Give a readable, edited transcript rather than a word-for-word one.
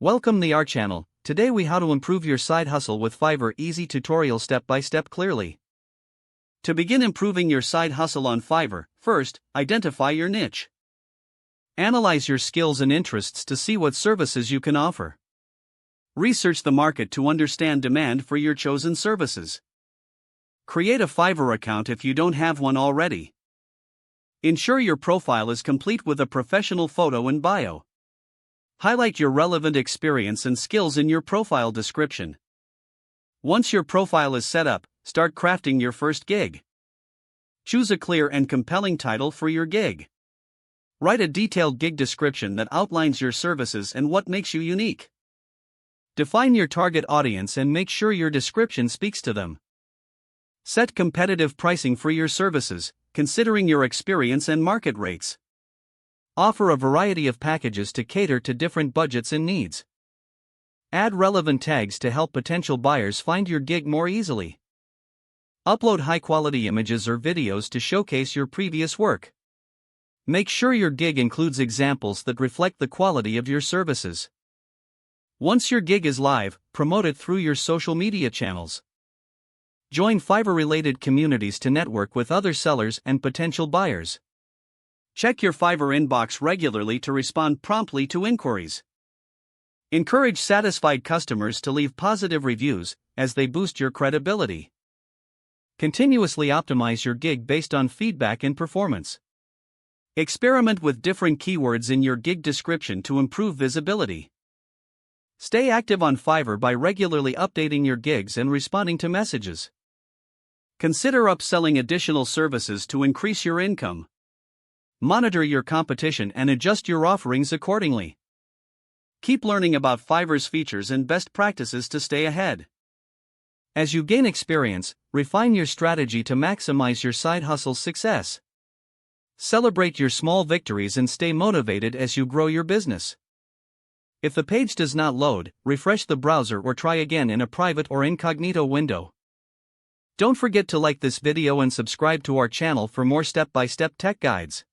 Welcome to our channel. Today we how to improve your side hustle with Fiverr, easy tutorial step by step clearly. To begin improving your side hustle on Fiverr, first, identify your niche. Analyze your skills and interests to see what services you can offer. Research the market to understand demand for your chosen services. Create a Fiverr account if you don't have one already. Ensure your profile is complete with a professional photo and bio. Highlight your relevant experience and skills in your profile description. Once your profile is set up, start crafting your first gig. Choose a clear and compelling title for your gig. Write a detailed gig description that outlines your services and what makes you unique. Define your target audience and make sure your description speaks to them. Set competitive pricing for your services, considering your experience and market rates. Offer a variety of packages to cater to different budgets and needs. Add relevant tags to help potential buyers find your gig more easily. Upload high-quality images or videos to showcase your previous work. Make sure your gig includes examples that reflect the quality of your services. Once your gig is live, promote it through your social media channels. Join Fiverr-related communities to network with other sellers and potential buyers. Check your Fiverr inbox regularly to respond promptly to inquiries. Encourage satisfied customers to leave positive reviews, as they boost your credibility. Continuously optimize your gig based on feedback and performance. Experiment with different keywords in your gig description to improve visibility. Stay active on Fiverr by regularly updating your gigs and responding to messages. Consider upselling additional services to increase your income. Monitor your competition and adjust your offerings accordingly. Keep learning about Fiverr's features and best practices to stay ahead. As you gain experience, refine your strategy to maximize your side hustle's success. Celebrate your small victories and stay motivated as you grow your business. If the page does not load, refresh the browser or try again in a private or incognito window. Don't forget to like this video and subscribe to our channel for more step-by-step tech guides.